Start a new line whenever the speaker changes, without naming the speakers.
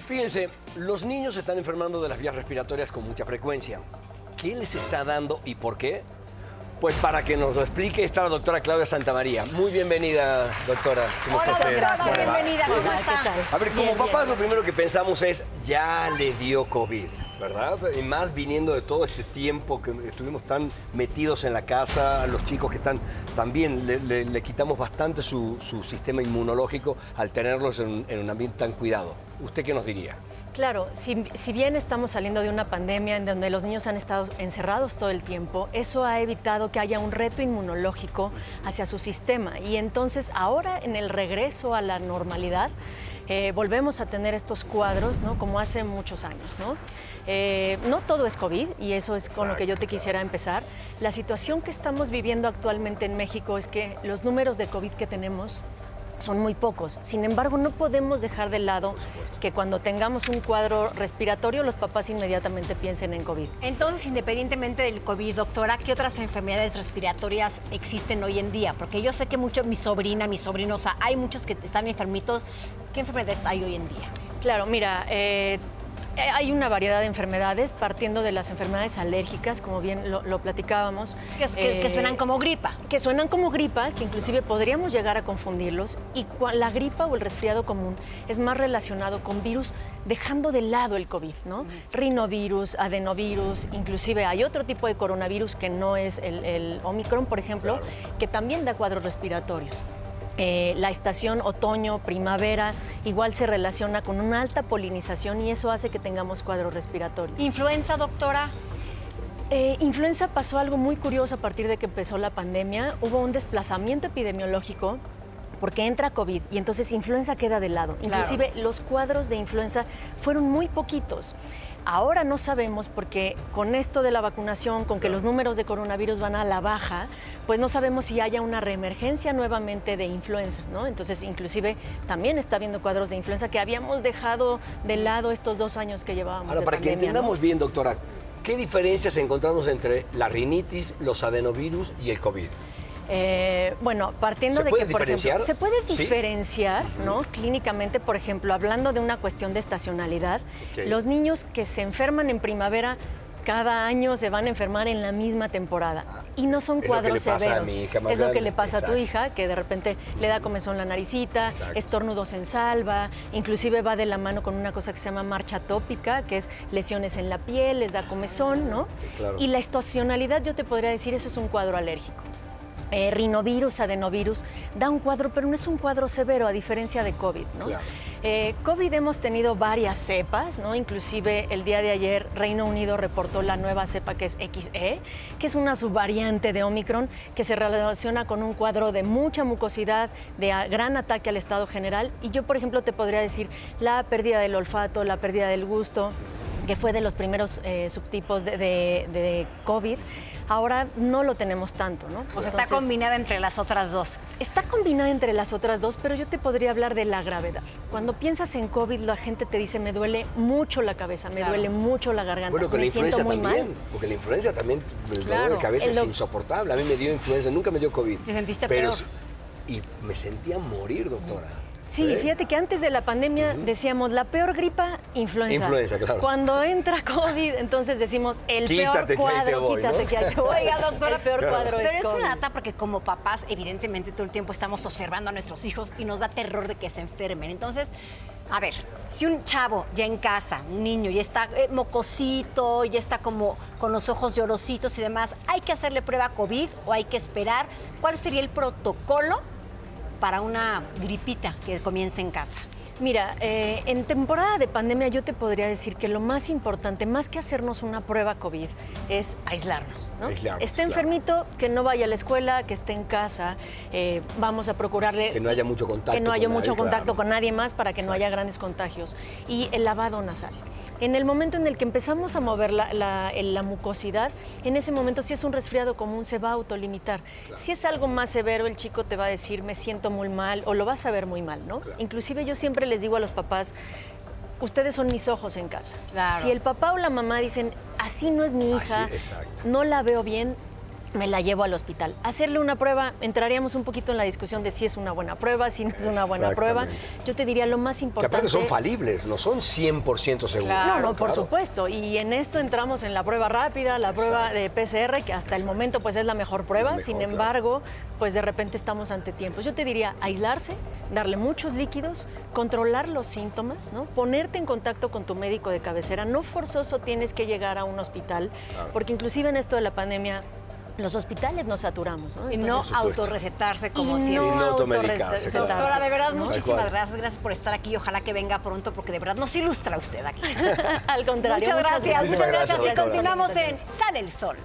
Fíjense, los niños se están enfermando de las vías respiratorias con mucha frecuencia. ¿Qué les está dando y por qué? Pues para que nos lo explique está la doctora Claudia Santamaría. Muy bienvenida, doctora.
¿Cómo está usted?
Gracias.
Bienvenida, ¿cómo está?
A ver, como papás lo primero que pensamos es, ya le dio COVID, ¿verdad? Y más viniendo de todo este tiempo que estuvimos tan metidos en la casa, a los chicos que están también, le quitamos bastante su sistema inmunológico al tenerlos en un ambiente tan cuidado. ¿Usted qué nos diría?
Claro, si bien estamos saliendo de una pandemia en donde los niños han estado encerrados todo el tiempo, eso ha evitado que haya un reto inmunológico hacia su sistema. Y entonces ahora en el regreso a la normalidad, volvemos a tener estos cuadros, ¿no? Como hace muchos años, ¿no? No todo es COVID y eso es con lo que yo te quisiera empezar. La situación que estamos viviendo actualmente en México es que los números de COVID que tenemos son muy pocos. Sin embargo, no podemos dejar de lado que cuando tengamos un cuadro respiratorio, los papás inmediatamente piensen en COVID.
Entonces, independientemente del COVID, doctora, ¿qué otras enfermedades respiratorias existen hoy en día? Porque yo sé que mucho, mi sobrina, mis sobrinos, o sea, hay muchos que están enfermitos. ¿Qué enfermedades hay hoy en día?
Claro, mira, hay una variedad de enfermedades, partiendo de las enfermedades alérgicas, como bien lo platicábamos.
Que suenan como gripa.
Que suenan como gripa, que inclusive podríamos llegar a confundirlos. Y la gripa o el resfriado común es más relacionado con virus, dejando de lado el COVID, ¿no? Rinovirus, adenovirus, inclusive hay otro tipo de coronavirus que no es el Omicron, por ejemplo, que también da cuadros respiratorios. La estación otoño, primavera, igual se relaciona con una alta polinización y eso hace que tengamos cuadros respiratorios.
¿Influenza, doctora?
Influenza pasó algo muy curioso a partir de que empezó la pandemia. Hubo un desplazamiento epidemiológico porque entra COVID y entonces influenza queda de lado. Inclusive los cuadros de influenza fueron muy poquitos. Ahora no sabemos porque con esto de la vacunación, con que los números de coronavirus van a la baja, pues no sabemos si haya una reemergencia nuevamente de influenza, ¿no? Entonces, inclusive también está habiendo cuadros de influenza que habíamos dejado de lado estos 2 años que llevábamos
Ahora,
de
para
pandemia,
que entendamos
¿no?
bien, doctora, ¿qué diferencias encontramos entre la rinitis, los adenovirus y el COVID?
Bueno, partiendo
¿Se
de
puede
que, por ejemplo,
diferenciar?
se puede
¿Sí?
diferenciar, ¿no? Clínicamente, por ejemplo, hablando de una cuestión de estacionalidad, los niños que se enferman en primavera cada año se van a enfermar en la misma temporada y no son cuadros severos. Es lo que le pasa a tu hija, que de repente le da comezón la naricita, estornudos en salva, inclusive va de la mano con una cosa que se llama marcha atópica, que es lesiones en la piel, les da comezón, ¿no?
Claro.
Y la estacionalidad, yo te podría decir, eso es un cuadro alérgico. Rinovirus, adenovirus, da un cuadro, pero no es un cuadro severo, a diferencia de COVID, ¿no?
Claro.
COVID hemos tenido varias cepas, ¿no? Inclusive el día de ayer Reino Unido reportó la nueva cepa que es XE, que es una subvariante de Omicron que se relaciona con un cuadro de mucha mucosidad, de gran ataque al estado general. Y yo, por ejemplo, te podría decir la pérdida del olfato, la pérdida del gusto, que fue de los primeros subtipos de COVID. Ahora no lo tenemos tanto, ¿no?
O sea, está combinada entre las otras dos.
Está combinada entre las otras dos, pero yo te podría hablar de la gravedad. Cuando piensas en COVID, la gente te dice, me duele mucho la cabeza, me duele mucho la garganta,
Bueno, con la
me siento
influenza
muy
también,
mal.
porque la influenza también, el dolor de cabeza es insoportable. A mí me dio influenza, nunca me dio COVID.
¿Te sentiste peor?
Y me sentía morir, doctora.
Sí, fíjate que antes de la pandemia decíamos la peor gripa, influenza.
Influenza, claro.
Cuando entra COVID, entonces decimos el peor cuadro, quítate que ahí te voy.
Oiga, doctora,
el peor cuadro
pero
es COVID.
una lata porque como papás, evidentemente, todo el tiempo estamos observando a nuestros hijos y nos da terror de que se enfermen. Entonces, a ver, si un chavo ya en casa, un niño, ya está mocosito, ya está como con los ojos llorositos y demás, ¿hay que hacerle prueba COVID o hay que esperar? ¿Cuál sería el protocolo para una gripita que comience en casa?
Mira, en temporada de pandemia yo te podría decir que lo más importante, más que hacernos una prueba COVID, es aislarnos, ¿no? Esté enfermito, que no vaya a la escuela, que esté en casa, vamos a procurarle...
Que no haya mucho contacto.
Que no haya mucho contacto con nadie más para que no haya grandes contagios. Y el lavado nasal. En el momento en el que empezamos a mover la mucosidad, en ese momento si es un resfriado común se va a autolimitar. Si es algo más severo, el chico te va a decir me siento muy mal o lo vas a ver muy mal, ¿no? Inclusive yo siempre les digo a los papás, ustedes son mis ojos en casa. Si el papá o la mamá dicen así no es mi hija, no la veo bien, me la llevo al hospital. Hacerle una prueba, entraríamos un poquito en la discusión de si es una buena prueba, si no es una buena prueba. Yo te diría lo más
Que
importante...
aparte son falibles, no son 100% seguros.
Claro,
No, por supuesto. Y en esto entramos en la prueba rápida, la prueba de PCR, que hasta el momento pues es la mejor prueba.
Mejor,
Sin
claro.
embargo, pues de repente estamos ante tiempos. Yo te diría aislarse, darle muchos líquidos, controlar los síntomas, ¿no? Ponerte en contacto con tu médico de cabecera. No forzoso tienes que llegar a un hospital, porque inclusive en esto de la pandemia los hospitales nos saturamos, ¿no?
Y no
Entonces,
autorrecetarse como
y
siempre.
no automedicarse,
autorrecetarse.
claro.
Doctora, de verdad,
Tal
muchísimas
cual.
gracias. Gracias por estar aquí. Ojalá que venga pronto, porque de verdad nos ilustra usted aquí.
Al contrario,
Muchas gracias,
Muchísimas
muchas gracias.
gracias,
Y
doctora.
continuamos en Sale el Sol.